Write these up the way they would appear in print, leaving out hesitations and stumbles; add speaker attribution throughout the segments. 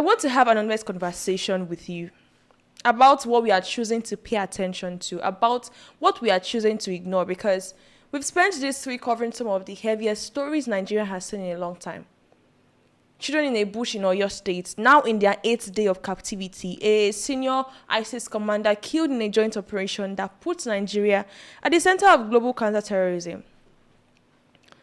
Speaker 1: I want to have an honest conversation with you about what we are choosing to pay attention to, about what we are choosing to ignore, because we've spent this week covering some of the heaviest stories Nigeria has seen in a long time. Children in a bush in Oyo State, now in their 8th day of captivity, a senior ISIS commander killed in a joint operation that puts Nigeria at the center of global counterterrorism.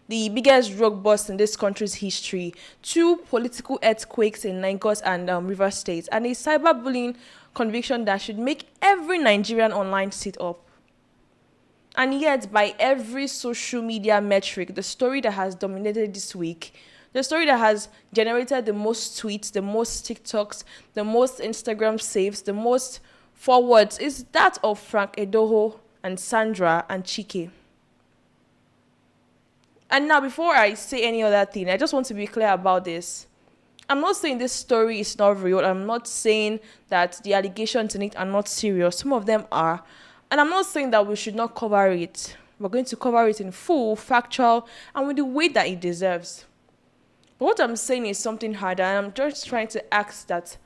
Speaker 1: The biggest drug bust in this country's history, 2 political earthquakes in Lagos and Rivers State, and a cyberbullying conviction that should make every Nigerian online sit up. And yet, by every social media metric, the story that has dominated this week, the story that has generated the most tweets, the most TikToks, the most Instagram saves, the most forwards, is that of Frank Edoho and Sandra and Chike. And now, before I say any other thing, I just want to be clear about this. I'm not saying this story is not real. I'm not saying that the allegations in it are not serious. Some of them are. And I'm not saying that we should not cover it. We're going to cover it in full, factual, and with the weight that it deserves. But what I'm saying is something harder, and I'm just trying to ask that,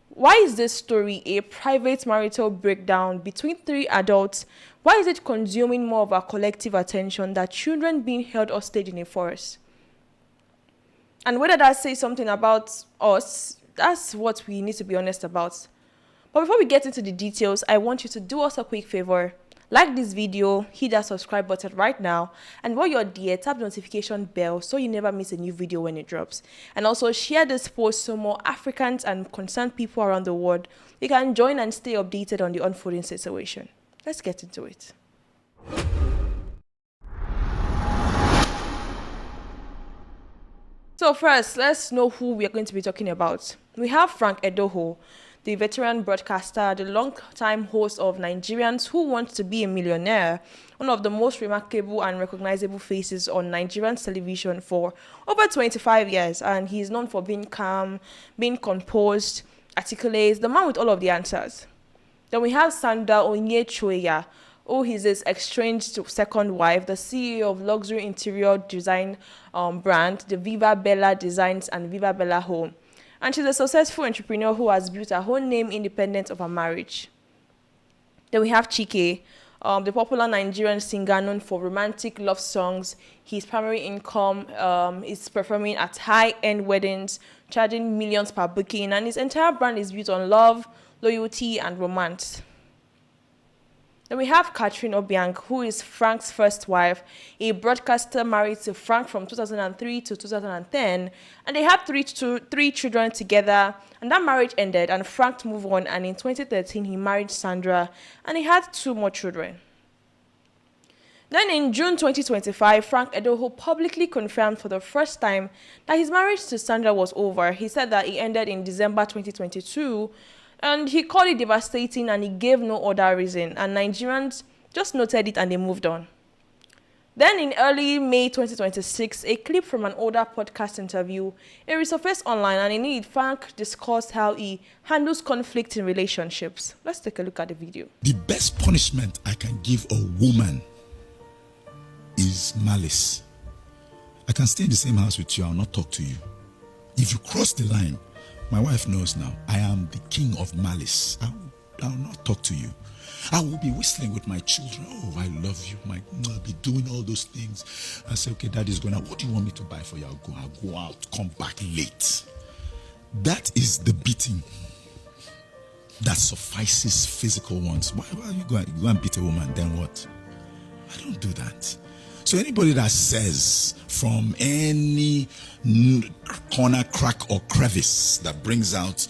Speaker 1: why is this story a private marital breakdown between 3 adults? Why is it consuming more of our collective attention than children being held hostage in a forest? And whether that says something about us, that's what we need to be honest about. But before we get into the details, I want you to do us a quick favor. Like this video, hit that subscribe button right now, and while you're there, tap the notification bell so you never miss a new video when it drops. And also share this post so more Africans and concerned people around the world, you can join and stay updated on the unfolding situation. Let's get into it. So first, let's know who we are going to be talking about. We have Frank Edoho, the veteran broadcaster, the long-time host of Nigerians Who Want to Be a Millionaire, one of the most remarkable and recognizable faces on Nigerian television for over 25 years. And he's known for being calm, being composed, articulate, the man with all of the answers. Then we have Sandra Onyenucheya, who is his estranged second wife, the CEO of luxury interior design brand, the Viva Bella Designs and Viva Bella Home. And she's a successful entrepreneur who has built her own name independent of her marriage. Then we have Chike, the popular Nigerian singer known for romantic love songs. His primary income is performing at high-end weddings, charging millions per booking, and his entire brand is built on love, loyalty, and romance. Then we have Catherine Obiang, who is Frank's first wife, a broadcaster married to Frank from 2003 to 2010, and they have three children together, and that marriage ended, and Frank moved on, and in 2013, he married Sandra, and he had 2 more children. Then in June 2025, Frank Edoho publicly confirmed for the first time that his marriage to Sandra was over. He said that it ended in December 2022, and he called it devastating, and he gave no other reason. And Nigerians just noted it and they moved on. Then in early May 2026, a clip from an older podcast interview resurfaced online, and in it, Frank discussed how he handles conflict in relationships. Let's take a look at the video.
Speaker 2: The best punishment I can give a woman is malice. I can stay in the same house with you, I'll not talk to you. If you cross the line, my wife knows now, I am the king of malice. I'll not talk to you. I will be whistling with my children. Oh, I love you. I'll be doing all those things. I say, okay, daddy's going out. What do you want me to buy for you? I'll go out, come back late. That is the beating that suffices physical ones. Why are you going to beat a woman? Then what? I don't do that. So anybody that says from any corner, crack, or crevice that brings out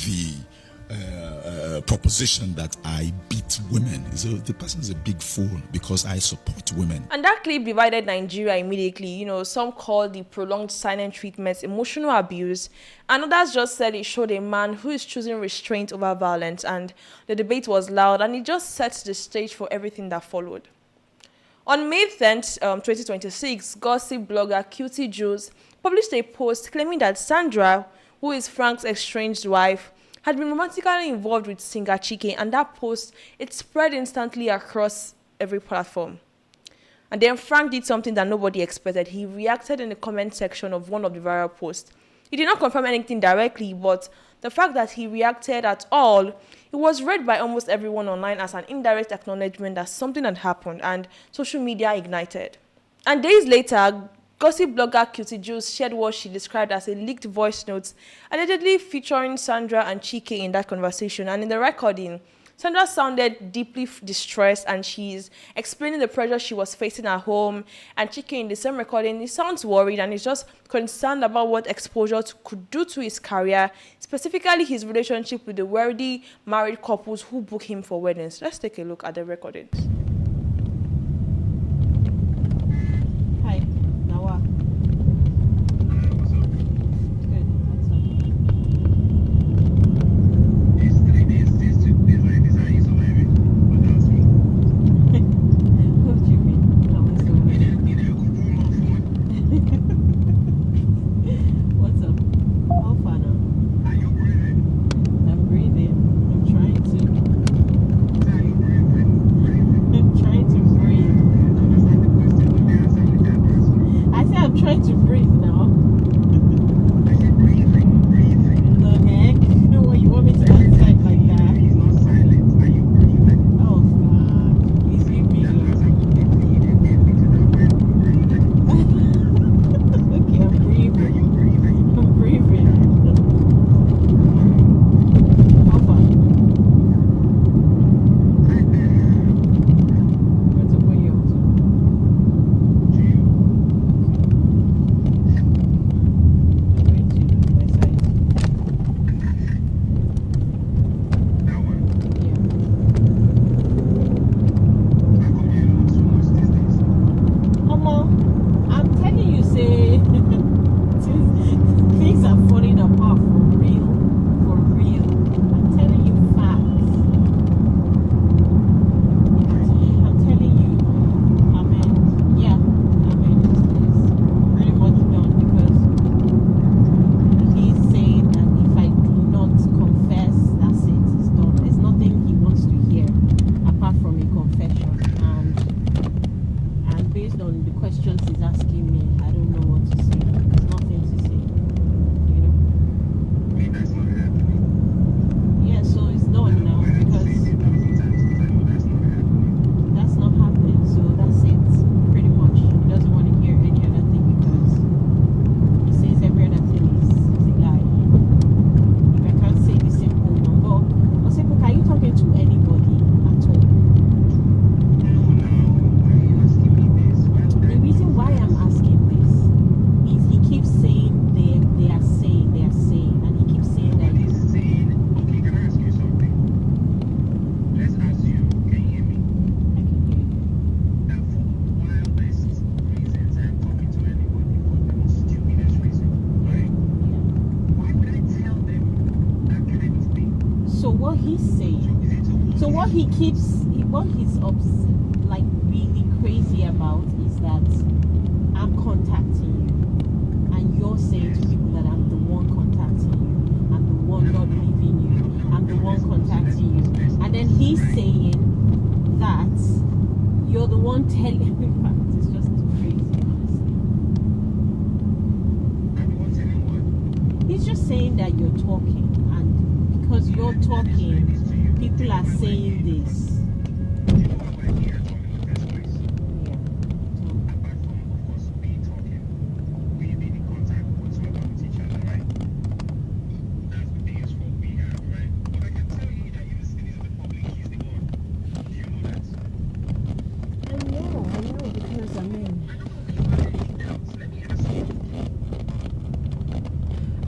Speaker 2: the proposition that I beat women, the person is a big fool, because I support women.
Speaker 1: And that clip divided Nigeria immediately. Some called the prolonged silent treatment emotional abuse, and others just said it showed a man who is choosing restraint over violence, and the debate was loud, and it just sets the stage for everything that followed. On May 10th, 2026, gossip blogger Cutie Juice published a post claiming that Sandra, who is Frank's estranged wife, had been romantically involved with singer Chike, and that post, it spread instantly across every platform. And then Frank did something that nobody expected. He reacted in the comment section of one of the viral posts. He did not confirm anything directly, but the fact that he reacted at all, it was read by almost everyone online as an indirect acknowledgement that something had happened, and social media ignited. And days later, gossip blogger Cutie Juice shared what she described as a leaked voice note, allegedly featuring Sandra and Chike in that conversation. And in the recording, Sandra sounded deeply distressed, and she's explaining the pressure she was facing at home. And Chike, in the same recording, he sounds worried and he's just concerned about what exposure could do to his career, specifically his relationship with the wealthy married couples who book him for weddings. Let's take a look at the recordings.
Speaker 3: Hi, Nawa. What's up? Good. What's up? These 3 days, these are you so married? But that's me. What do you mean? No, what's up? What's up? How far now? Are you breathing? I'm breathing. I'm trying to. Are you breathing? I'm trying to breathe. I said I'm trying to breathe now. I said breathing. The heck? What, you want me to answer it like that? He's not silent. Are you breathing? Oh God. Please leave me alone. Okay, I'm breathing. Are you breathing? I'm breathing. How far? What's up with you? I'm telling you, say things are falling apart for real, for real. I'm telling you facts. I'm telling you, I mean, yeah, I mean, it's pretty much done because he's saying that if I do not confess, that's it, it's done. There's nothing he wants to hear apart from a confession, and based on the questions he's asking me, I don't know what to say. There's nothing to say, you know. Wait, that's not happening. Yeah, so it's done now because that's not happening. So that's it, pretty much. He doesn't want to hear any other thing because he says every other thing is a lie. If I can't say the simple one, but simple, are you talking to anybody at all? The reason why I'm asking this is he keeps saying they are saying, and he keeps saying that he's saying. Okay, can I ask you something? Let's assume, can you hear me? I can hear you. That for the wildest reasons, I'm talking to anybody for the most stupidest reason, right? Yeah. Why would I tell them that kind of thing? So what he's saying, so what he keeps, what he's like really crazy about is that I'm contacting you, and you're saying to people that I'm the one contacting you, I'm the one not leaving you, I'm the one contacting you, and then he's saying that you're the one telling me. In fact, it's just crazy, honestly. I'm the one telling what? He's just saying that you're talking, and because you're talking, people are saying this.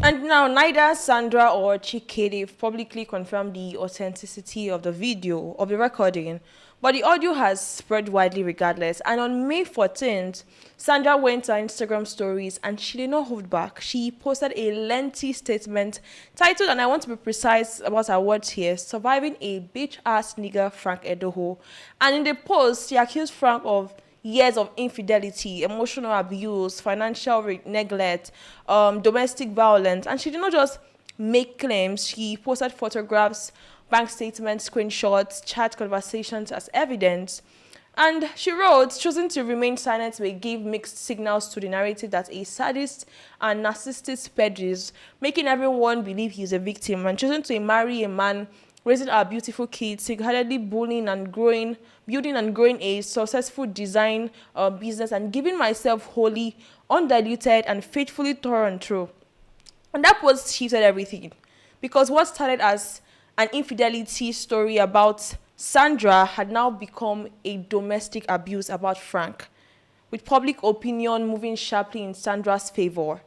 Speaker 1: And now, neither Sandra or Chike, they've publicly confirmed the authenticity of the video, of the recording, but the audio has spread widely regardless. And on May 14th, Sandra went to her Instagram stories and she did not hold back. She posted a lengthy statement titled, and I want to be precise about her words here, "Surviving a bitch-ass nigger, Frank Edoho." And in the post, she accused Frank of years of infidelity, emotional abuse, financial neglect, domestic violence. And she did not just make claims. She posted photographs, bank statements, screenshots, chat conversations as evidence. And she wrote, choosing to remain silent may give mixed signals to the narrative that a sadist and narcissistic peddles, making everyone believe he's a victim, and choosing to marry a man, raising our beautiful kids, single-handedly building and growing a successful design business, and giving myself wholly, undiluted, and faithfully through and through. And that post shifted everything. Because what started as an infidelity story about Sandra had now become a domestic abuse about Frank, with public opinion moving sharply in Sandra's favor.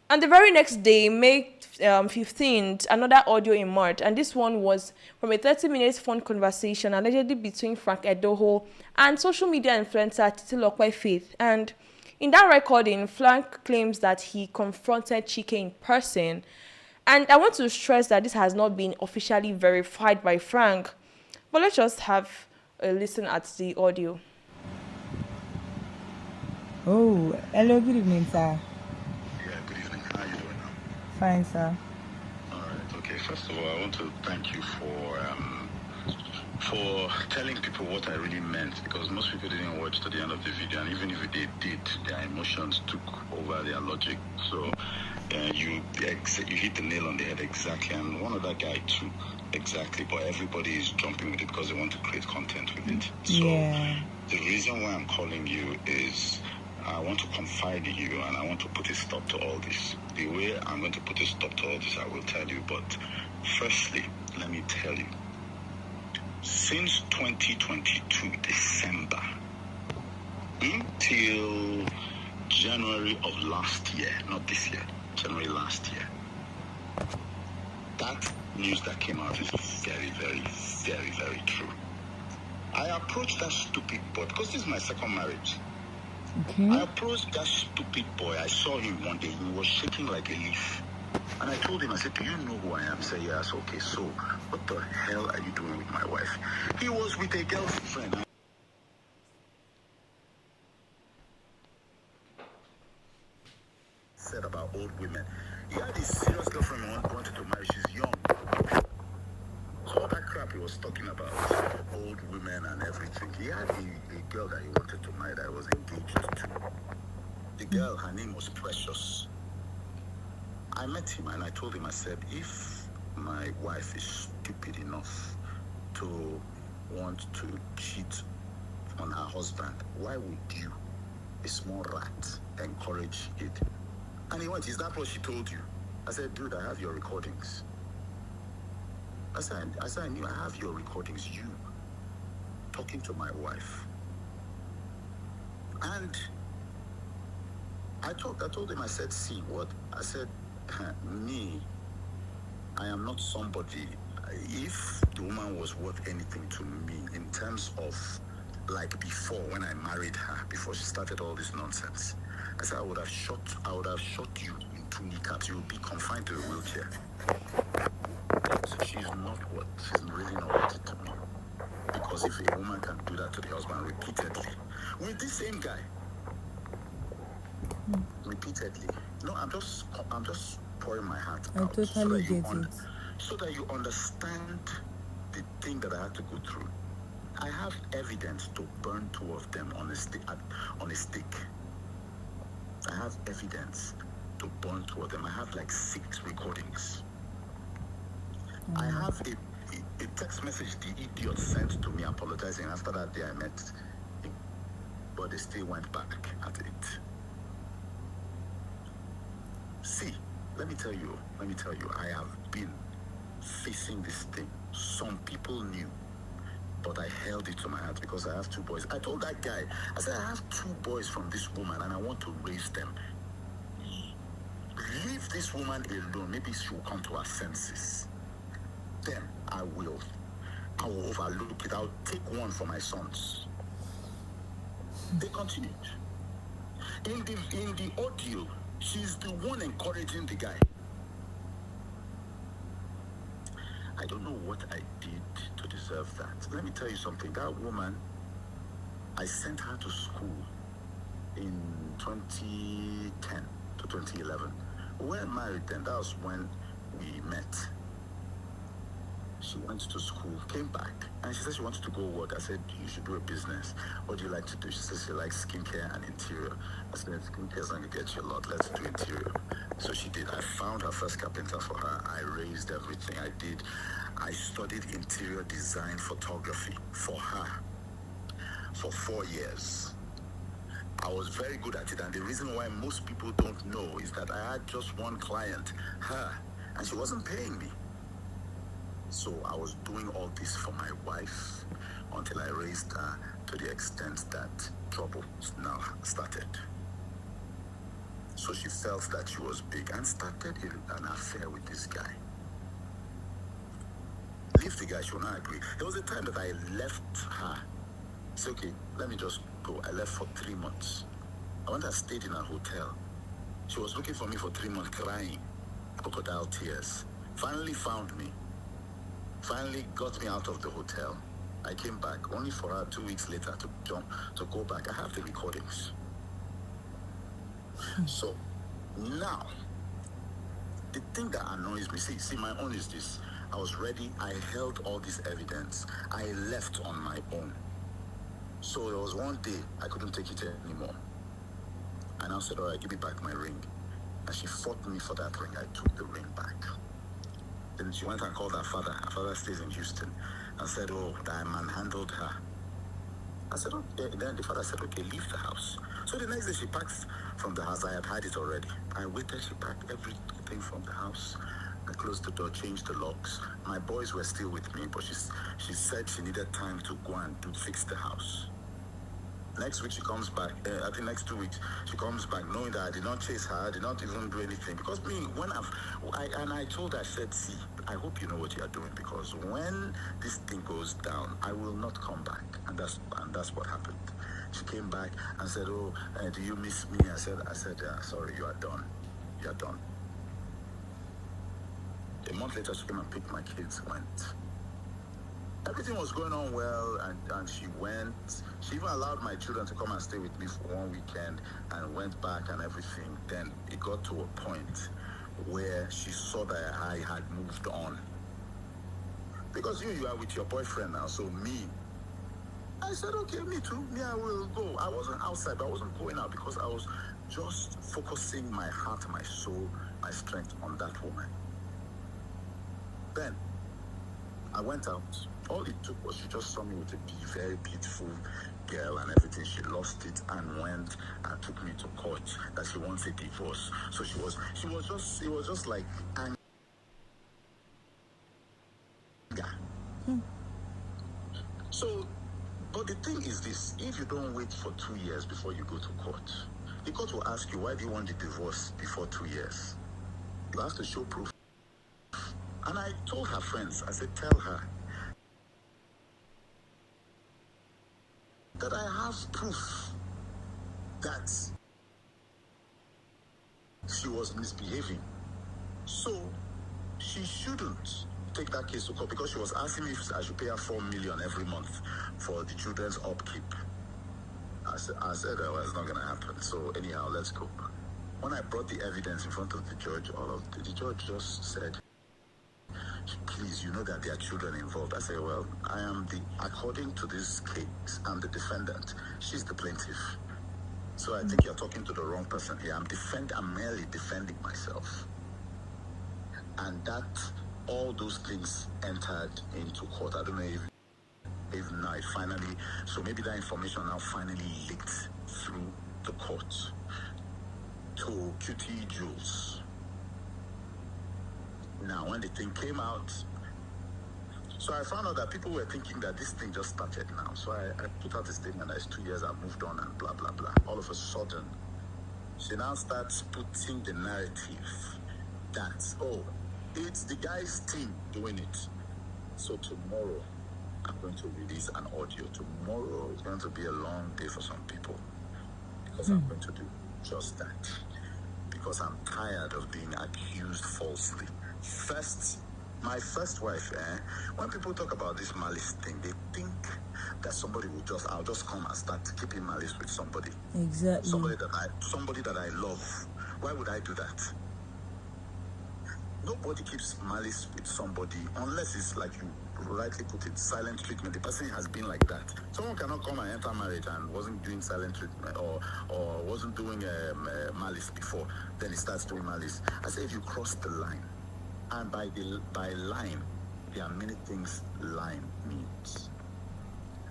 Speaker 1: And the very next day, May 15th, another audio emerged, and this one was from a 30-minute phone conversation allegedly between Frank Edoho and social media influencer Titilope Faith. And in that recording, Frank claims that he confronted Chike in person. And I want to stress that this has not been officially verified by Frank, but let's just have a listen at the audio.
Speaker 4: Oh, hello, good evening, sir.
Speaker 5: Yeah, good evening. How are you doing now?
Speaker 4: Fine, sir.
Speaker 5: All right. Okay. First of all, I want to thank you for telling people what I really meant, because most people didn't watch to the end of the video, and even if they did, their emotions took over their logic. So you hit the nail on the head exactly, and one other guy too, exactly. But everybody is jumping with it because they want to create content with it. So
Speaker 4: Yeah.
Speaker 5: the reason why I'm calling you is I want to confide in you, and I want to put a stop to all this. The way I'm going to put a stop to all this, I will tell you. But firstly, let me tell you, since 2022 December until January of last year, not this year, January last year, that news that came out is very, very, very, very true. I approached that stupid boy because this is my second marriage.
Speaker 4: Okay.
Speaker 5: I approached that stupid boy. I saw him one day. He was shaking like a leaf. And I told him, I said, do you know who I am? He said, yes. Okay, so what the hell are you doing with my wife? He was with a girlfriend. Said about old women. He had a serious girlfriend he wanted to marry. She's young. So all that crap he was talking about, old women and everything. He had a girl that he wanted to marry that was engaged to. The girl, her name was Precious. I met him and I told him, I said, if my wife is stupid enough to want to cheat on her husband, why would you, a small rat, encourage it? And he went, is that what she told you? I said, dude, I have your recordings. I said, I knew I have your recordings, you talking to my wife. And I told him, I said, see what? I said, me, I am not somebody. If the woman was worth anything to me in terms of like before, when I married her, before she started all this nonsense, I said I would have shot you in 2 kneecaps. You would be confined to a wheelchair. So she's really not worth it to me. Because if a woman can do that to the husband repeatedly, with this same guy, repeatedly. No, I'm just pouring my heart
Speaker 4: I
Speaker 5: out
Speaker 4: totally get it.
Speaker 5: so that you understand the thing that I had to go through. I have evidence to burn 2 of them on a stick. I have evidence to burn 2 of them. I have like 6 recordings. I have a text message the idiot sent to me apologizing. After that day I met him, but they still went back at it. See, let me tell you, I have been facing this thing. Some people knew, but I held it to my heart because I have 2 boys. I told that guy, I said, I have 2 boys from this woman and I want to raise them. Leave this woman alone. Maybe she will come to her senses. Then I will overlook it. I'll take one for my sons. They continued. In the audio, she's the one encouraging the guy. I don't know what I did to deserve that. Let me tell you something. That woman, I sent her to school in 2010 to 2011. We were married then. That was when we met. She went to school, came back, and she said she wanted to go work. I said, you should do a business. What do you like to do? She says she likes skincare and interior. I said, skincare is going to get you a lot. Let's do interior. So she did. I found her first carpenter for her. I raised everything I did. I studied interior design photography for her for 4 years. I was very good at it, and the reason why most people don't know is that I had just one client, her, and she wasn't paying me. So I was doing all this for my wife until I raised her to the extent that trouble now started. So she felt that she was big and started an affair with this guy. Leave the guy, she will not agree. There was a time that I left her. I said, okay, let me just go. I left for 3 months. I went and stayed in a hotel. She was looking for me for 3 months, crying, crocodile tears. Finally found me. Finally got me out of the hotel. I came back only for her 2 weeks later to go back. I have the recordings. So now, the thing that annoys me, see, my own is this. I was ready. I held all this evidence. I left on my own. So there was one day I couldn't take it anymore. I now said, all right, give me back my ring. And she fought me for that ring. I took the ring back. Then she went and called her father. Her father stays in Houston. And said, oh, that man handled her. I said, okay. Then the father said, okay, leave the house. So the next day she packed from the house. I had had it already. I waited. She packed everything from the house. I closed the door, changed the locks. My boys were still with me, but she said she needed time to go and fix the house. Next week she comes back. I think next 2 weeks she comes back, knowing that I did not chase her, I did not even do anything. Because me, when I told her, I said, see, I hope you know what you are doing, because when this thing goes down, I will not come back. And that's what happened. She came back and said, oh, do you miss me? I said, yeah, sorry, you are done. You are done. A month later, she came and picked my kids, went. Everything was going on well, and she went. She even allowed my children to come and stay with me for one weekend and went back and everything. Then it got to a point where she saw that I had moved on. Because you are with your boyfriend now, so me, I said, okay, me too. Me, I will go. I wasn't outside, but I wasn't going out because I was just focusing my heart, my soul, my strength on that woman. Then I went out. All it took was she just saw me with a very beautiful girl and everything. She lost it and went and took me to court that she wants a divorce. So it was just like anger. So, but the thing is this, if you don't wait for 2 years before you go to court, the court will ask you, why do you want the divorce before 2 years? You have to show proof. And I told her friends, I said, tell her that I have proof that she was misbehaving. So she shouldn't take that case to court, because she was asking me if I should pay her 4 million every month for the children's upkeep. I said, well, it's not going to happen. So anyhow, let's go. When I brought the evidence in front of the judge, the judge just said, please, you know that there are children involved. I say, well, according to this case, I'm the defendant. She's the plaintiff. So I think you're talking to the wrong person here. I'm merely defending myself. And that, all those things entered into court. I don't know if now it finally, so maybe that information now finally leaked through the court to QT Jules. Now, when the thing came out, so I found out that people were thinking that this thing just started now. So I put out a statement that it's 2 years, I've moved on and blah, blah, blah. All of a sudden, she now starts putting the narrative that, oh, it's the guy's team doing it. So tomorrow, I'm going to release an audio. Tomorrow is going to be a long day for some people, because I'm going to do just that. Because I'm tired of being accused falsely. My first wife, when people talk about this malice thing, they think that I'll just come and start keeping malice with somebody.
Speaker 4: Exactly.
Speaker 5: Somebody that I love. Why would I do that? Nobody keeps malice with somebody unless it's like you rightly put it, silent treatment. The person has been like that. Someone cannot come and enter marriage and wasn't doing silent treatment or wasn't doing malice before. Then he starts doing malice. I say if you cross the line, and by line, there are many things line means.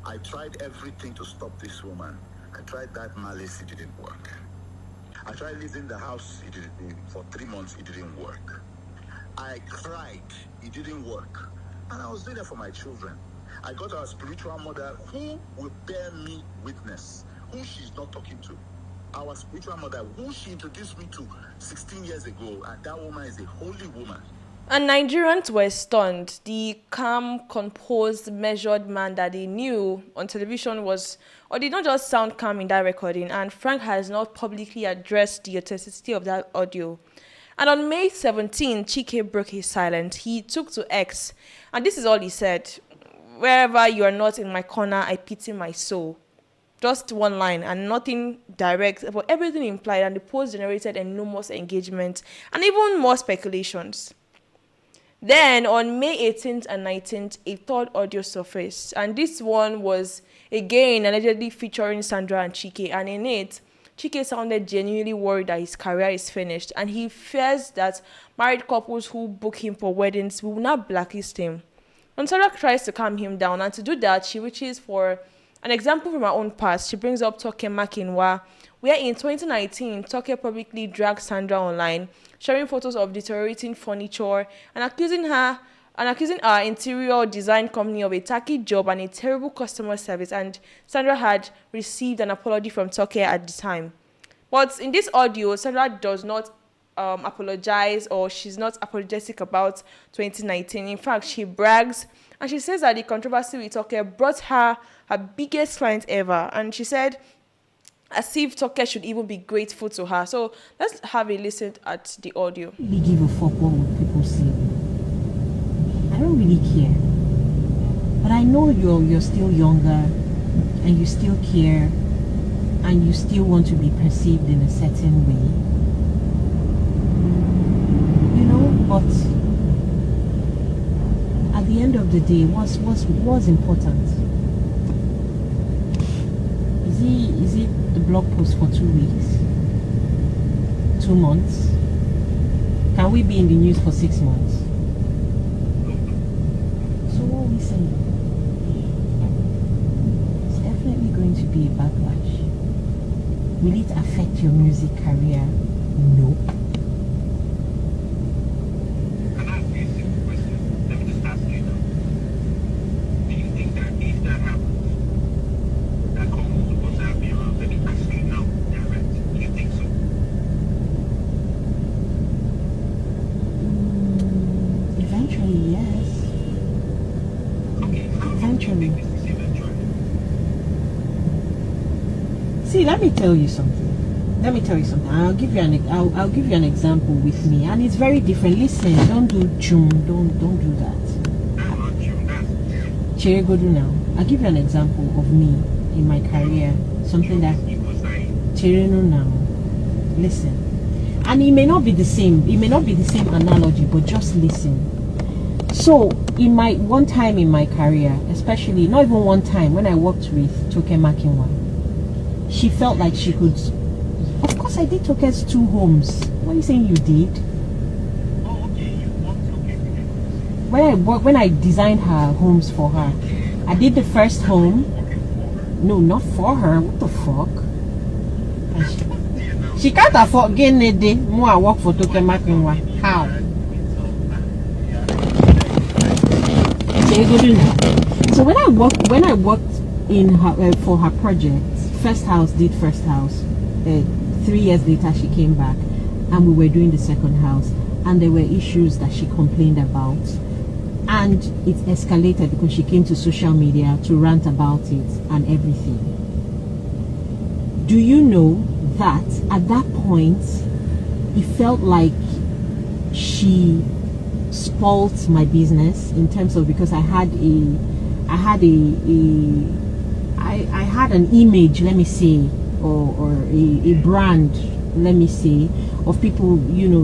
Speaker 5: I tried everything to stop this woman. I tried that malice, it didn't work. I tried leaving the house, it didn't, for 3 months, it didn't work. I cried, it didn't work. And I was doing it for my children. I got our spiritual mother who will bear me witness, who she's not talking to. Our spiritual mother, who she introduced me to 16 years ago, and that woman is a holy woman.
Speaker 1: And Nigerians were stunned. The calm, composed, measured man that they knew on television did not just sound calm in that recording, and Frank has not publicly addressed the authenticity of that audio. And on May 17, Chike broke his silence. He took to X, and this is all he said: "Wherever you are not in my corner, I pity my soul." Just one line and nothing direct, but everything implied, and the post generated enormous engagement and even more speculations. Then, on May 18th and 19th, a third audio surfaced, and this one was, again, allegedly featuring Sandra and Chike, and in it, Chike sounded genuinely worried that his career is finished, and he fears that married couples who book him for weddings will not blacklist him. And Sandra tries to calm him down, and to do that, she reaches for an example from her own past. She brings up Toke Makinwa, where in 2019, Toke publicly dragged Sandra online, sharing photos of deteriorating furniture and accusing our interior design company of a tacky job and a terrible customer service. And Sandra had received an apology from Toke at the time. But in this audio, Sandra does not apologize, or she's not apologetic about 2019. In fact, she brags and she says that the controversy with Toke brought her biggest client ever. And she said, as if Toke should even be grateful to her. So let's have a listen at the audio.
Speaker 3: I don't really give a fuck what would people say. I don't really care. But I know you're still younger and you still care and you still want to be perceived in a certain way. You know, but at the end of the day, what's important? Is it the blog post for 2 weeks? 2 months? Can we be in the news for 6 months? So what are we saying? It's definitely going to be a backlash. Will it affect your music career? No.
Speaker 6: Can I ask you a simple question? Let me just ask you now. Do you think that if that happens, that comes to WhatsApp you and let me ask you now, direct? Do you think so?
Speaker 3: Eventually, yes.
Speaker 6: Okay, how do you
Speaker 3: Eventually.
Speaker 6: think this is eventually?
Speaker 3: See, let me tell you something. I'll give you an example with me, and it's very different. Listen, don't do chum. Don't do that.
Speaker 6: I'm not sure. That's
Speaker 3: Chirigodu now. I'll give you an example of me in my career. Something that
Speaker 6: because
Speaker 3: Chirino now. Listen, and it may not be the same. It may not be the same analogy, but just listen. So, in my one time in my career, especially not even one time when I worked with Toke Makinwa, she felt like she could. Of course, I did Toke's 2 homes. What are you saying you did?
Speaker 6: oh, okay, you want to get
Speaker 3: When I designed her homes for her, I did the first home. No, not for her. What the fuck? She can't afford getting a day more. I work for Toke Makinwa. How? So when I worked in her for her project, first house. 3 years later, she came back, and we were doing the second house, and there were issues that she complained about, and it escalated because she came to social media to rant about it and everything. Do you know that at that point, it felt like she spoilt my business in terms of, because I had an image, let me say, or a brand, let me say, of people,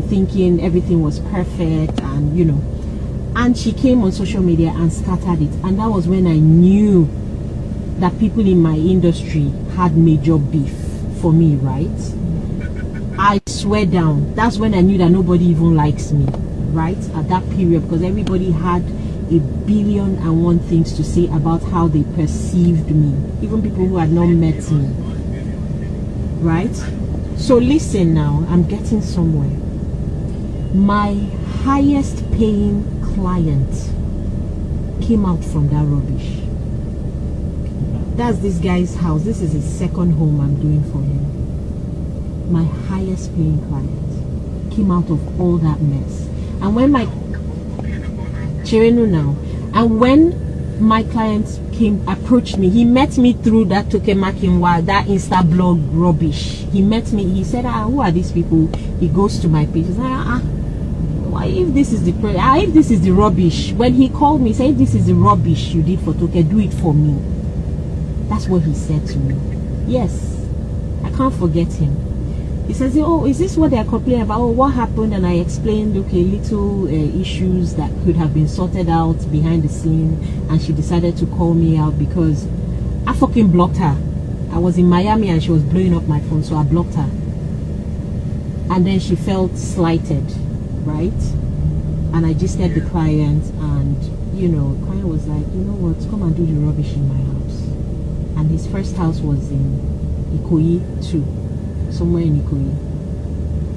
Speaker 3: thinking everything was perfect, and she came on social media and scattered it. And that was when I knew that people in my industry had major beef for me, right? I swear down, that's when I knew that nobody even likes me, right? At that period, because everybody had a billion and one things to say about how they perceived me, even people who had not met me, right? So listen now, I'm getting somewhere. My highest paying client came out from that rubbish. That's this guy's house. This is his second home I'm doing for him. My highest paying client came out of all that mess. And when my my client approached me, he met me through that Tokemakinwa, that Insta blog rubbish. He met me, he said, who are these people? He goes to my page. He said, why, if this is the rubbish? When he called me, he said, if this is the rubbish you did for Toke, do it for me. That's what he said to me. Yes, I can't forget him. He says, oh, is this what they're complaining about? Oh, what happened? And I explained, okay, little issues that could have been sorted out behind the scene. And she decided to call me out because I fucking blocked her. I was in Miami and she was blowing up my phone, so I blocked her. And then she felt slighted, right? And I just had the client, and the client was like, you know what, come and do the rubbish in my house. And his first house was in Ikoyi too, somewhere in Ikoyi.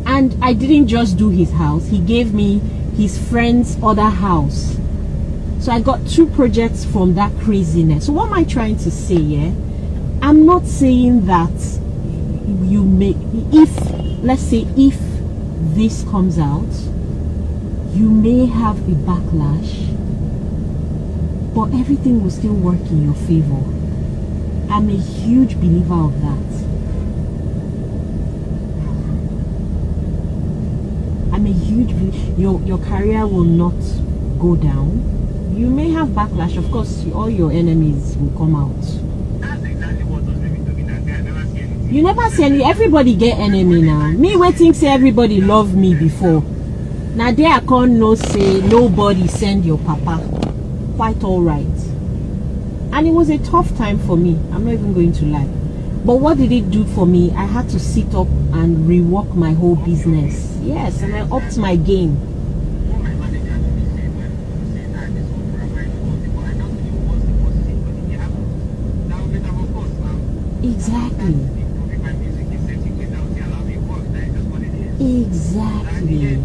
Speaker 3: And I didn't just do his house, he gave me his friend's other house. So I got 2 projects from that craziness. So what am I trying to say here? I'm not saying that let's say if this comes out, you may have a backlash, but everything will still work in your favor. I'm a huge believer of that. I'm a huge your career will not go down. You may have backlash, of course, all your enemies will come out.
Speaker 6: That's exactly what was maybe doing that day. I never see anything.
Speaker 3: You never see any, everybody get enemy now. Me waiting say everybody love me before. Now there I can't no say nobody send your papa. Quite alright. And it was a tough time for me. I'm not even going to lie. But what did it do for me? I had to sit up and rework my whole business. Yes, and I upped my game.
Speaker 6: What my manager actually said when he said that this was for my fault, but I don't think it was the positive, but it happened. That was it, of course now.
Speaker 3: Exactly.
Speaker 6: Improving my music in certain ways that would allow me to work. That is just what it is.
Speaker 3: Exactly.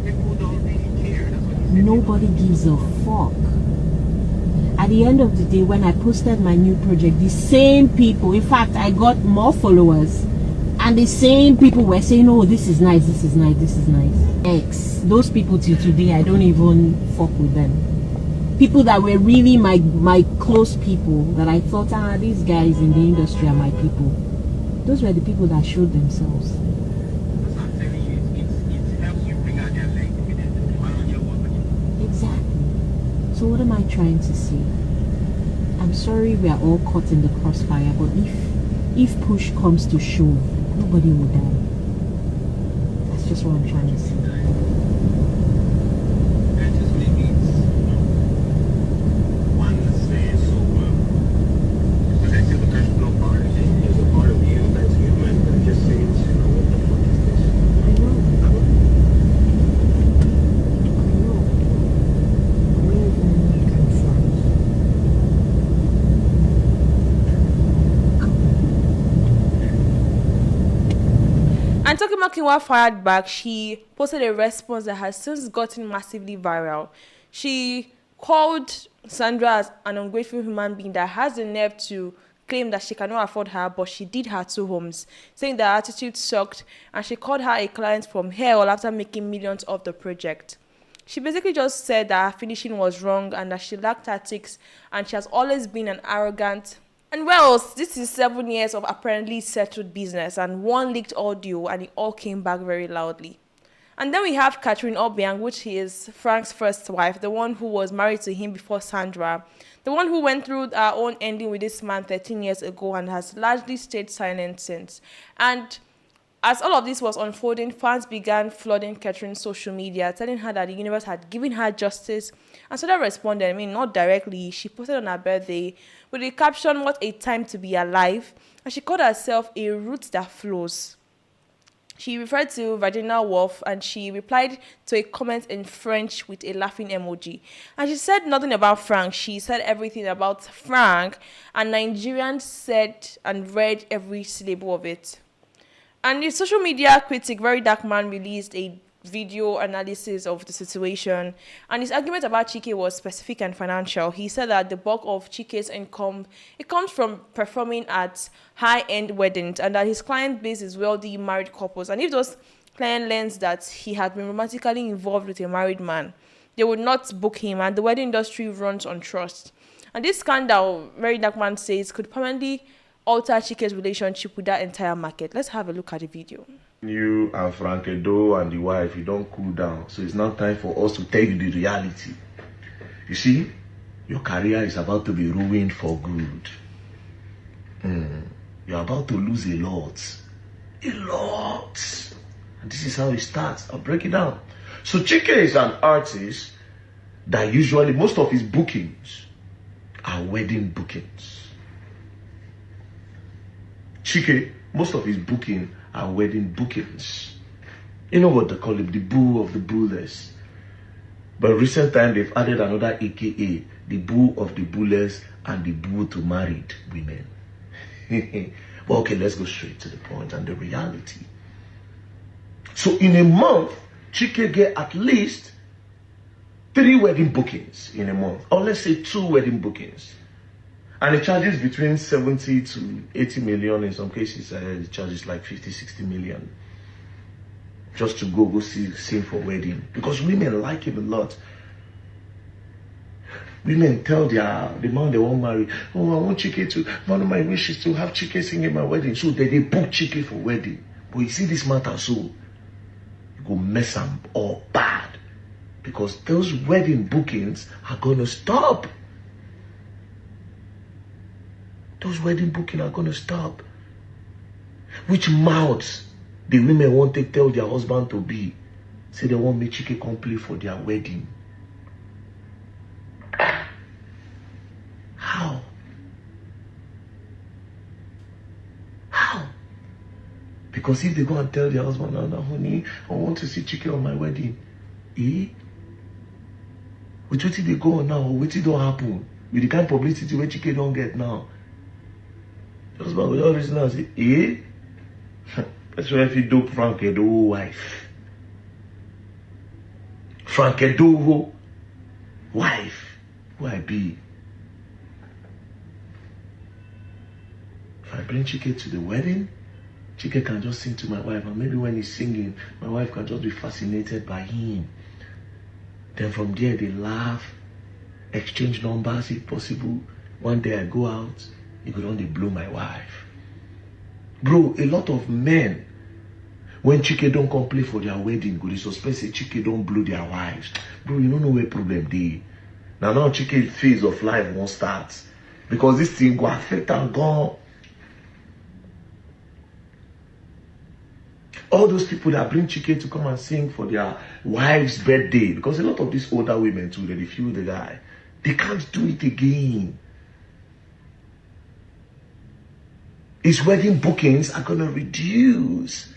Speaker 6: People don't really care. That's what he said.
Speaker 3: Nobody gives a fuck. At the end of the day, when I posted my new project, the same people, in fact, I got more followers, and the same people were saying, oh, this is nice, this is nice, this is nice. Those people till today, I don't even fuck with them. People that were really my close people, that I thought, these guys in the industry are my people. Those were the people that showed themselves.
Speaker 6: That's what I'm telling you. It helps you bring out their leg immediately. Why don't you work on it?
Speaker 3: Exactly. So what am I trying to say? I'm sorry we are all caught in the crossfire, but if push comes to shove, nobody will die. That's just what I'm trying to say.
Speaker 6: And just maybe it's one saying so because I feel the personal part of it is a part of you that's human that just says, what the fuck is this?
Speaker 3: I know. Where did I come from?
Speaker 1: And Toke Makinwa fired back. She posted a response that has since gotten massively viral. She called Sandra as an ungrateful human being that has the nerve to claim that she cannot afford her, but she did her 2 homes, saying that her attitude sucked, and she called her a client from hell after making millions off the project. She basically just said that her finishing was wrong and that she lacked tactics, and she has always been an arrogant. And well, this is 7 years of apparently settled business and one leaked audio, and it all came back very loudly. And then we have Catherine Obiang, which is Frank's first wife, the one who was married to him before Sandra, the one who went through our own ending with this man 13 years ago and has largely stayed silent since. And As all of this was unfolding, fans began flooding Catherine's social media, telling her that the universe had given her justice. And Sandra responded, I mean, not directly. She posted on her birthday with the caption, "What a time to be alive." And she called herself a root that flows. She referred to vaginal warmth, and she replied to a comment in French with a laughing emoji. And she said nothing about Frank. She said everything about Frank, and Nigerians said and read every syllable of it. And the social media critic, Very Dark Man, released a video analysis of the situation. And his argument about Chike was specific and financial. He said that the bulk of Chike's income, it comes from performing at high-end weddings, and that his client base is wealthy married couples. And if those client learns that he had been romantically involved with a married man, they would not book him, and the wedding industry runs on trust. And this scandal, Very Dark Man says, could permanently alter Chike's relationship with that entire market. Let's have a look at the video.
Speaker 7: You and Frank Edoho and the wife, you don't cool down. So it's now time for us to tell you the reality. You see, your career is about to be ruined for good. You're about to lose a lot. A lot. And this is how it starts. I'll break it down. So Chike is an artist that usually most of his bookings are wedding bookings. Chike, most of his booking are wedding bookings. You know what they call him, the boo of the boolless. But recent time they've added another AKA, the boo of the boolless and the boo to married women. Well, okay, let's go straight to the point and the reality. So in a month, Chike get at least 3 wedding bookings in a month, or let's say 2 wedding bookings. And it charges between 70 to 80 million. In some cases, it charges like 50, 60 million. Just to go sing for wedding. Because women like him a lot. Women tell the man they won't marry, "Oh, I want Chike to, one of my wishes to have Chike sing in my wedding." So they book Chike for wedding. But you see this matter, so you go mess them all bad. Because those wedding bookings are going to stop. Those wedding bookings are going to stop. Which mouths the women want to tell their husband to be? Say they want me Chike come play for their wedding. How? How? Because if they go and tell their husband, "No, honey, I want to see Chike on my wedding." Eh? With what they go on now, what don't happen? With the kind of publicity where Chike don't get now. Husband will always now say, "Eh?" That's why if you dope Frank Edoho wife. Frank Edoho wife. Who I be? If I bring Chike to the wedding, Chike can just sing to my wife, and maybe when he's singing, my wife can just be fascinated by him. Then from there they laugh, exchange numbers if possible. One day I go out, he could only blow my wife. Bro, a lot of men, when Chike don't come play for their wedding, go they suspect say Chike don't blow their wives. Bro, you don't know where problem they. Now Chike phase of life won't start. Because this thing go affect and gone. All those people that bring Chike to come and sing for their wife's birthday, because a lot of these older women too, they feel the guy, they can't do it again. His wedding bookings are gonna reduce.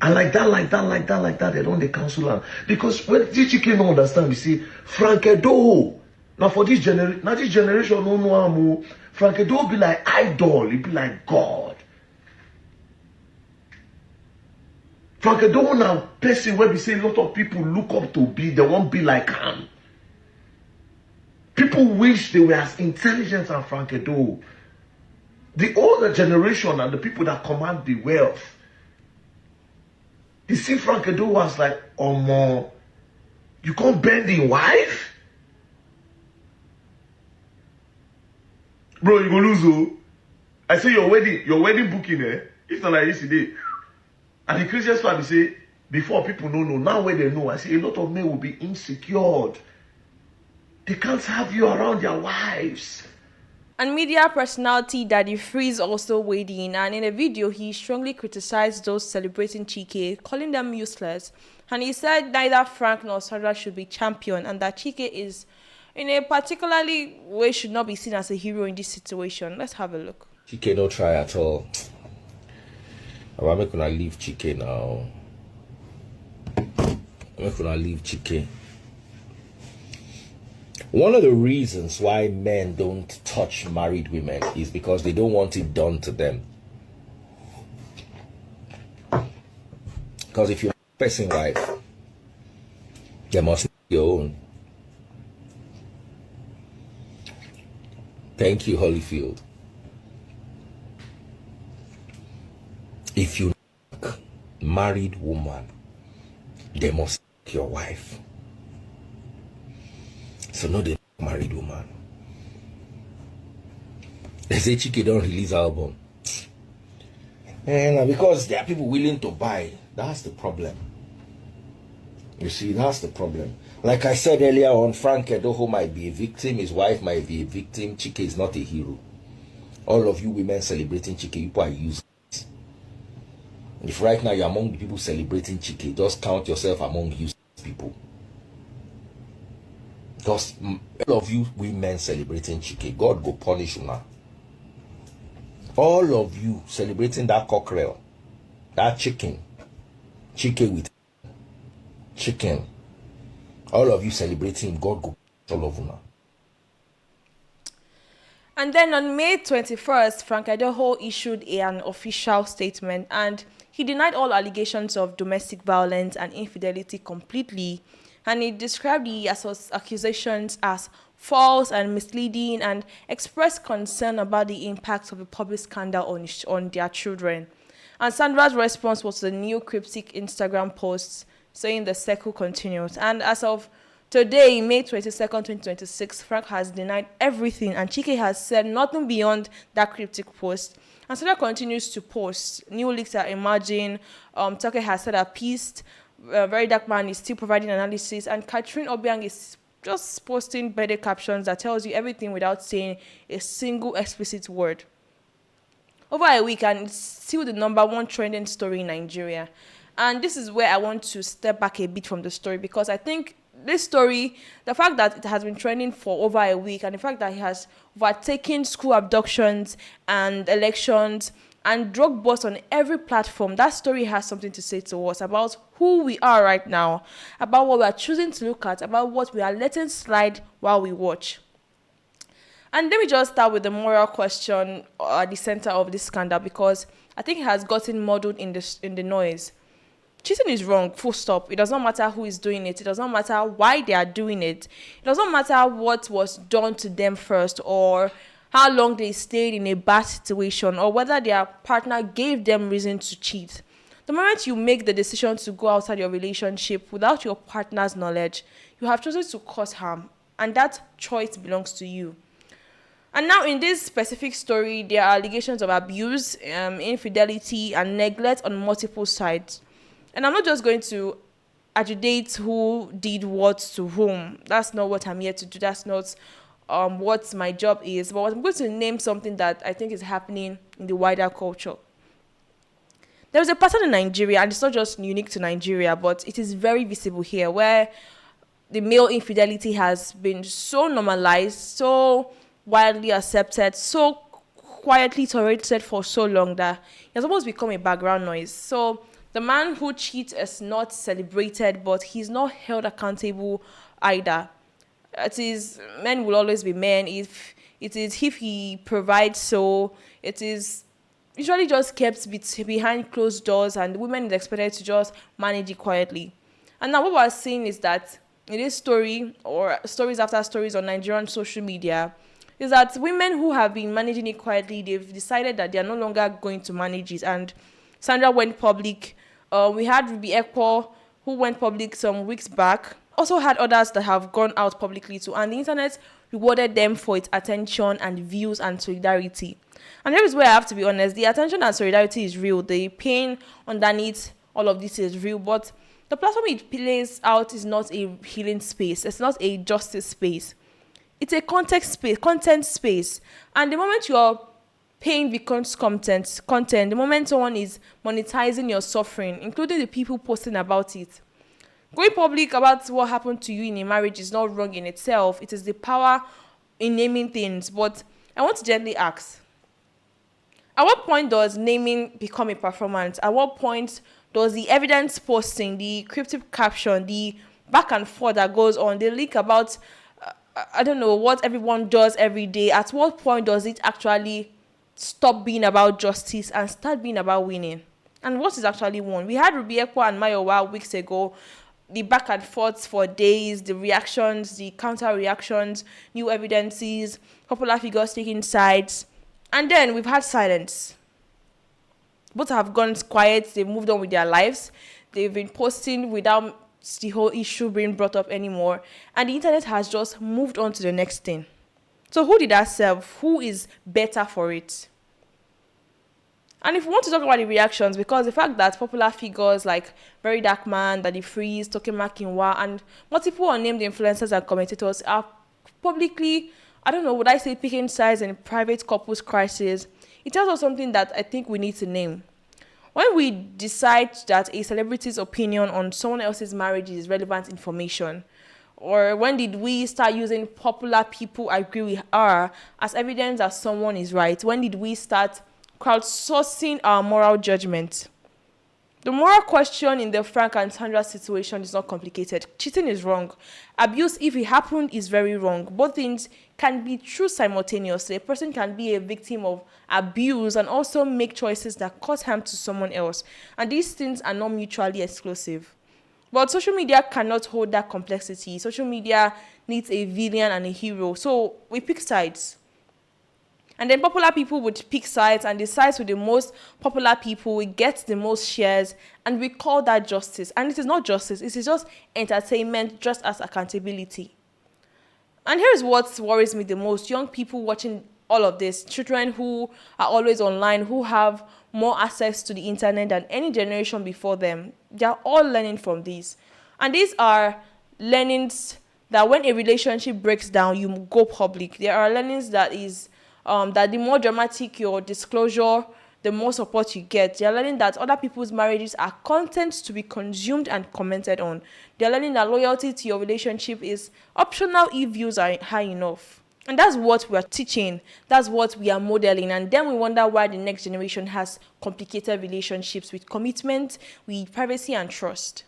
Speaker 7: And like that, they don't cancel them. Because when this Chike don't understand, you see, Frank Edoho, now for this generation, no more, Frank Edoho be like idol, he be like God. Frank Edoho now person where we say a lot of people look up to be, they won't be like him. People wish they were as intelligent as Frank Edoho. The older generation and the people that command the wealth, they see Frank Edoho as like, "Oh more, you can't bend the wife? Bro, you gonna lose, oh. I say your wedding booking, it's not like this today." And the craziest part is say, before people don't know, now when they know, I say a lot of men will be insecure. They can't have you around their wives.
Speaker 1: And media personality Daddy Freeze also weighed in, and in a video he strongly criticized those celebrating Chike, calling them useless. And he said neither Frank nor Sandra should be champion, and that Chike is, in a particularly way, should not be seen as a hero in this situation. Let's have a look.
Speaker 8: Chike no try at all. I'm not gonna leave Chike now. I'm not gonna leave Chike. One of the reasons why men don't touch married women is because they don't want it done to them. Because if you're a person wife, you must be your own. Thank you, Holyfield. If you married woman, they must be your wife. So no, the married woman. They say Chike don't release album. And because there are people willing to buy, that's the problem. You see, that's the problem. Like I said earlier on, Frank Edoho might be a victim, his wife might be a victim. Chike is not a hero. All of you women celebrating Chike, people are useless. If right now you're among the people celebrating Chike, just count yourself among useless people. Because all of you women celebrating Chike, God go punish you now. All of you celebrating that cockerel, that chicken, Chike with chicken. All of you celebrating, God go all of you now.
Speaker 1: And then on May 21st, Frank Edoho issued an official statement, and he denied all allegations of domestic violence and infidelity completely. And he described the accusations as false and misleading, and expressed concern about the impact of the public scandal on their children. And Sandra's response was a new cryptic Instagram post saying the circle continues. And as of today, May 22nd, 2026, Frank has denied everything, and Chike has said nothing beyond that cryptic post. And Sandra continues to post. New leaks are emerging. Chike has said a piece. Very Dark Man is still providing analysis, and Catherine Obiang is just posting better captions that tells you everything without saying a single explicit word. Over a week, and it's still the #1 trending story in Nigeria. And this is where I want to step back a bit from the story, because I think this story, the fact that it has been trending for over a week, and the fact that it has overtaken school abductions and elections and drug busts on every platform, that story has something to say to us about who we are right now, about what we are choosing to look at, about what we are letting slide while we watch. And let me just start with the moral question at the center of this scandal, because I think it has gotten muddled in the noise. Cheating is wrong, full stop. It does not matter who is doing it. It does not matter why they are doing it. It does not matter what was done to them first, or how long they stayed in a bad situation, or whether their partner gave them reason to cheat. The moment you make the decision to go outside your relationship without your partner's knowledge, you have chosen to cause harm, and that choice belongs to you. And now in this specific story, there are allegations of abuse, infidelity, and neglect on multiple sides. And I'm not just going to adjudicate who did what to whom. That's not what I'm here to do. That's not what my job is. But I'm going to name something that I think is happening in the wider culture. There is a pattern in Nigeria, and it's not just unique to Nigeria, but it is very visible here, where the male infidelity has been so normalized, so widely accepted, so quietly tolerated for so long that it has almost become a background noise. So the man who cheats is not celebrated, but he's not held accountable either. It is, men will always be men. If he provides, so it is usually just kept behind closed doors, and the women is expected to just manage it quietly. And now what we're seeing is that in this story, or stories after stories on Nigerian social media, is that women who have been managing it quietly, they've decided that they're no longer going to manage it. And Sandra went public. We had Ruby Ekpo, who went public some weeks back. Also had others that have gone out publicly too. And the internet rewarded them for its attention and views and solidarity. And here is where I have to be honest. The attention and solidarity is real. The pain underneath all of this is real. But the platform it plays out is not a healing space. It's not a justice space. It's a content space. And the moment you're paying becomes content, the moment someone is monetizing your suffering, including the people posting about it, going public about what happened to you in a marriage is not wrong in itself. It is the power in naming things. But I want to gently ask, at what point does naming become a performance? At what point does the evidence posting, the cryptic caption, the back and forth that goes on, the leak about, I don't know, what everyone does every day, at what point does it actually stop being about justice and start being about winning? And what is actually won? We had Rubiekwa and Mayowa weeks ago, the back and forth for days, the reactions, the counter reactions, new evidences, popular figures taking sides. And then we've had silence. Both have gone quiet. They've moved on with their lives. They've been posting without the whole issue being brought up anymore. And the internet has just moved on to the next thing. So who did that serve? Who is better for it? And if we want to talk about the reactions, because the fact that popular figures like Very Dark Man, Daddy Freeze, Toke Makinwa, and multiple unnamed influencers and commentators are publicly, I don't know, would I say picking sides in private couples crisis, it tells us something that I think we need to name. When we decide that a celebrity's opinion on someone else's marriage is relevant information, or when did we start using popular people agree with her as evidence that someone is right? When did we start crowdsourcing our moral judgment? The moral question in the Frank and Sandra situation is not complicated. Cheating is wrong. Abuse, if it happened, is very wrong. Both things can be true simultaneously. A person can be a victim of abuse and also make choices that cause harm to someone else. And these things are not mutually exclusive. But social media cannot hold that complexity. Social media needs a villain and a hero. So we pick sides. And then popular people would pick sides, and the sides with the most popular people will get the most shares, and we call that justice. And it is not justice, it is just entertainment, just as accountability. And here's what worries me the most. Young people watching all of this, children who are always online, who have more access to the internet than any generation before them, they are all learning from this. And these are learnings that when a relationship breaks down, you go public. There are learnings that is that the more dramatic your disclosure, the more support you get. They're learning that other people's marriages are content to be consumed and commented on. They're learning that loyalty to your relationship is optional if views are high enough. And that's what we are teaching. That's what we are modeling. And then we wonder why the next generation has complicated relationships with commitment, with privacy and trust.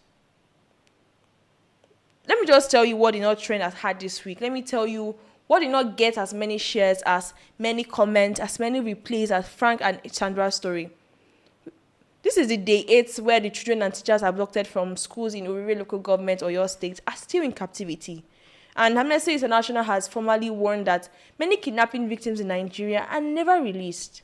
Speaker 1: Let me just tell you what the not trend has had this week. Let me tell you what did not get as many shares, as many comments, as many replays as Frank and Sandra's story. This is the day 8 where the children and teachers abducted from schools in Owerri local government or your state are still in captivity. And Amnesty International has formally warned that many kidnapping victims in Nigeria are never released.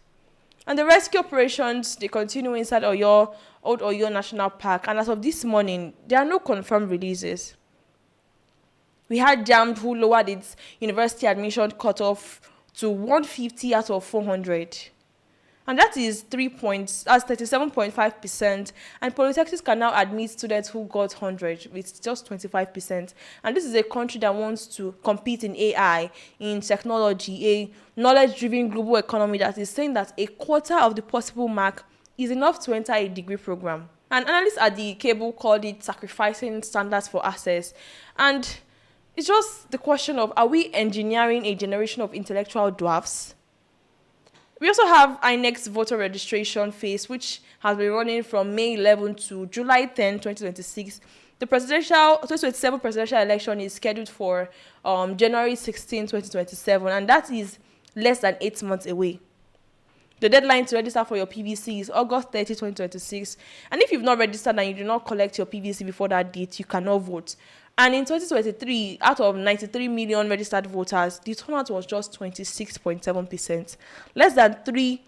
Speaker 1: And the rescue operations, they continue inside Old Oyo National Park. And as of this morning, there are no confirmed releases. We had JAMB who lowered its university admission cutoff to 150 out of 400. And that is 37.5%. And polytechnics can now admit students who got 100 with just 25%. And this is a country that wants to compete in AI, in technology, a knowledge-driven global economy that is saying that a quarter of the possible mark is enough to enter a degree program. And analysts at the cable called it sacrificing standards for access. And it's just the question of, are we engineering a generation of intellectual dwarfs? We also have INEC's voter registration phase, which has been running from May 11 to July 10, 2026. The 2027 presidential election is scheduled for January 16, 2027, and that is less than 8 months away. The deadline to register for your PVC is August 30, 2026. And if you've not registered and you do not collect your PVC before that date, you cannot vote. And in 2023, out of 93 million registered voters, the turnout was just 26.7%. Less than 3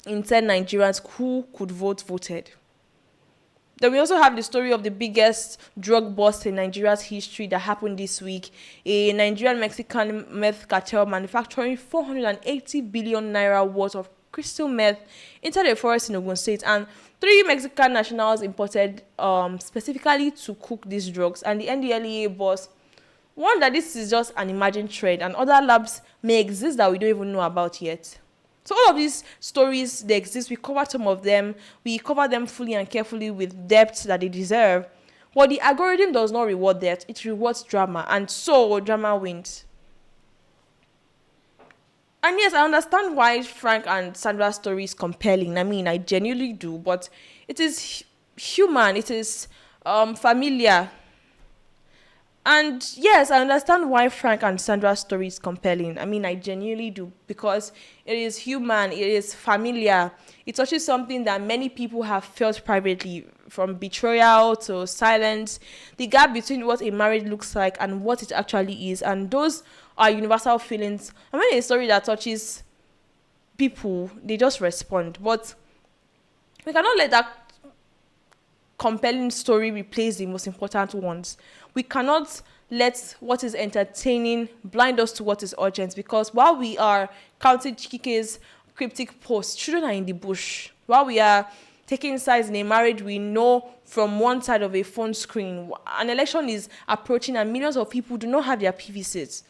Speaker 1: in 10 Nigerians who could vote voted. Then we also have the story of the biggest drug bust in Nigeria's history that happened this week. A Nigerian-Mexican meth cartel manufacturing 480 billion naira worth of crystal meth entered a forest in Ogun State, and 3 Mexican nationals imported specifically to cook these drugs. And the NDLEA boss One, that this is just an imagined trend, and other labs may exist that we don't even know about yet. So all of these stories, they exist. We cover some of them. We cover them fully and carefully with depth that they deserve. But the algorithm does not reward that. It rewards drama. And so drama wins. And yes, I understand why Frank and Sandra's story is compelling. I mean, I genuinely do. But it is human. It is familiar. And yes, I understand why Frank and Sandra's story is compelling. I mean, I genuinely do, because it is human, it is familiar. It touches something that many people have felt privately, from betrayal to silence, the gap between what a marriage looks like and what it actually is. And those are universal feelings. And when a story that touches people, they just respond. But we cannot let that compelling story replace the most important ones. We cannot let what is entertaining blind us to what is urgent, because while we are counting Chike's cryptic posts, children are in the bush. While we are taking sides in a marriage we know from one side of a phone screen, an election is approaching and millions of people do not have their PVCs.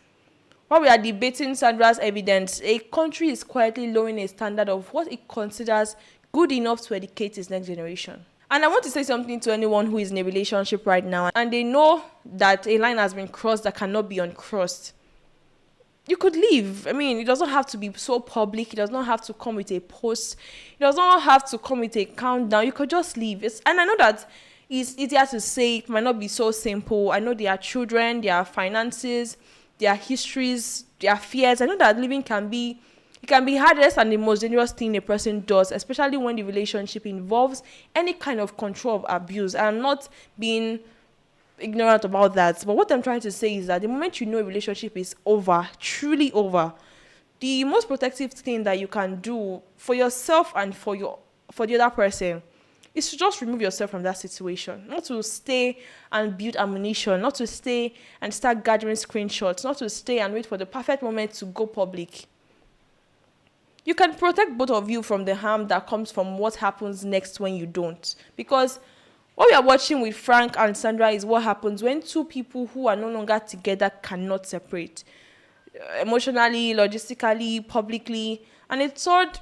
Speaker 1: While we are debating Sandra's evidence, a country is quietly lowering a standard of what it considers good enough to educate its next generation. And I want to say something to anyone who is in a relationship right now and they know that a line has been crossed that cannot be uncrossed. You could leave. I mean, it doesn't have to be so public. It does not have to come with a post. It does not have to come with a countdown. You could just leave. And I know that it's easier to say. It might not be so simple. I know there are children, there are finances, there are histories, there are fears. I know that living can be hardest and the most dangerous thing a person does, especially when the relationship involves any kind of control of abuse. I'm not being ignorant about that, but what I'm trying to say is that the moment you know a relationship is over, truly over, the most protective thing that you can do for yourself and for the other person is to just remove yourself from that situation. Not to stay and build ammunition, not to stay and start gathering screenshots, not to stay and wait for the perfect moment to go public. You can protect both of you from the harm that comes from what happens next when you don't. Because what we are watching with Frank and Sandra is what happens when two people who are no longer together cannot separate. Emotionally, logistically, publicly. And a third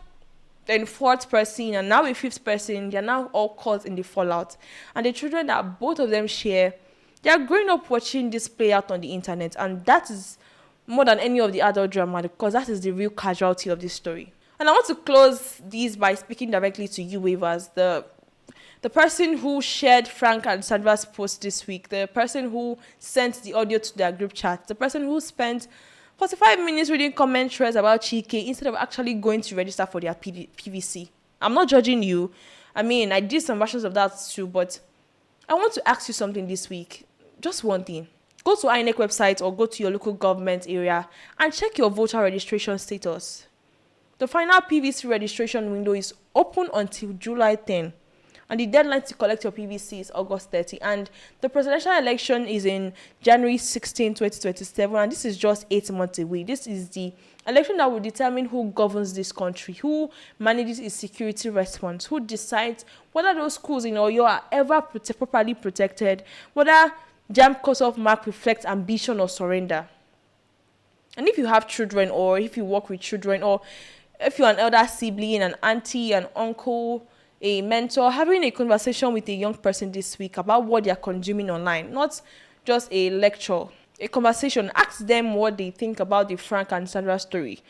Speaker 1: and fourth person, and now a fifth person, they are now all caught in the fallout. And the children that both of them share, they are growing up watching this play out on the internet. And that is more than any of the adult drama, because that is the real casualty of this story. And I want to close this by speaking directly to you, Waivers, the person who shared Frank and Sandra's post this week, the person who sent the audio to their group chat, the person who spent 45 minutes reading comment threads about Chike instead of actually going to register for their PVC. I'm not judging you. I mean, I did some versions of that too, but I want to ask you something this week. Just one thing. Go to INEC website or go to your local government area and check your voter registration status. The final PVC registration window is open until July 10, and the deadline to collect your PVC is August 30, and the presidential election is in January 16, 2027, and this is just 8 months away. This is the election that will determine who governs this country, who manages its security response, who decides whether those schools in Oyo are ever properly protected, whether JAMB cutoff mark reflects ambition or surrender. And if you have children, or if you work with children, or if you're an elder sibling, an auntie, an uncle, a mentor, having a conversation with a young person this week about what they're consuming online, not just a lecture, a conversation. Ask them what they think about the Frank and Sandra story.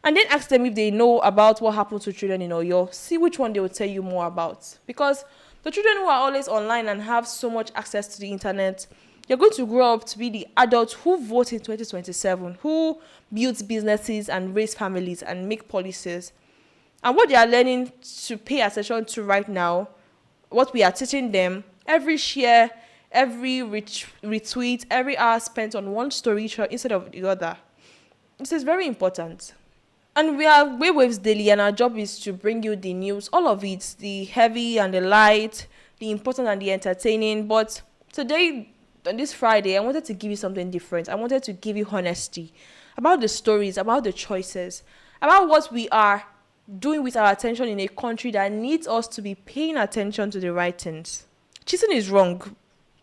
Speaker 1: And then ask them if they know about what happened to children in Oyo. See which one they will tell you more about. Because the children who are always online and have so much access to the internet, they're going to grow up to be the adults who vote in 2027, who build businesses and raise families and make policies. And what they are learning to pay attention to right now, what we are teaching them, every share, every retweet, every hour spent on one story instead of the other. This is very important. And we are WayWaves Daily, and our job is to bring you the news, all of it, the heavy and the light, the important and the entertaining. But today, on this Friday, I wanted to give you something different. I wanted to give you honesty about the stories, about the choices, about what we are doing with our attention in a country that needs us to be paying attention to the right things. Cheating is wrong.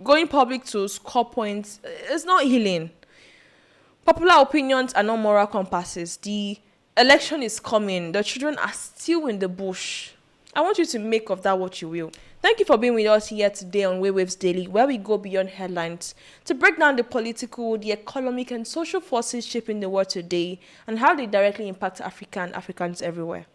Speaker 1: Going public to score points is not healing. Popular opinions are not moral compasses. The election is coming. The children are still in the bush. I want you to make of that what you will. Thank you for being with us here today on WayWaves Daily, where we go beyond headlines to break down the political, the economic, and social forces shaping the world today and how they directly impact Africa and Africans everywhere.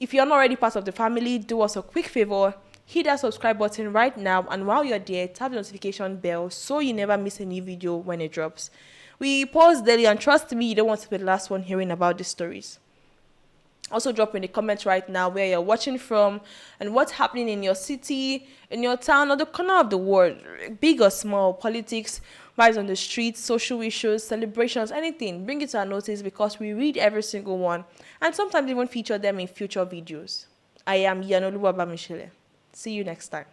Speaker 1: If you're not already part of the family, do us a quick favor. Hit that subscribe button right now, and while you're there, tap the notification bell so you never miss a new video when it drops. We post daily, and trust me, you don't want to be the last one hearing about these stories. Also drop in the comments right now where you're watching from and what's happening in your city, in your town, or the corner of the world, big or small, politics, rise on the streets, social issues, celebrations, anything. Bring it to our notice because we read every single one and sometimes even feature them in future videos. I am Iyanuoluwa. See you next time.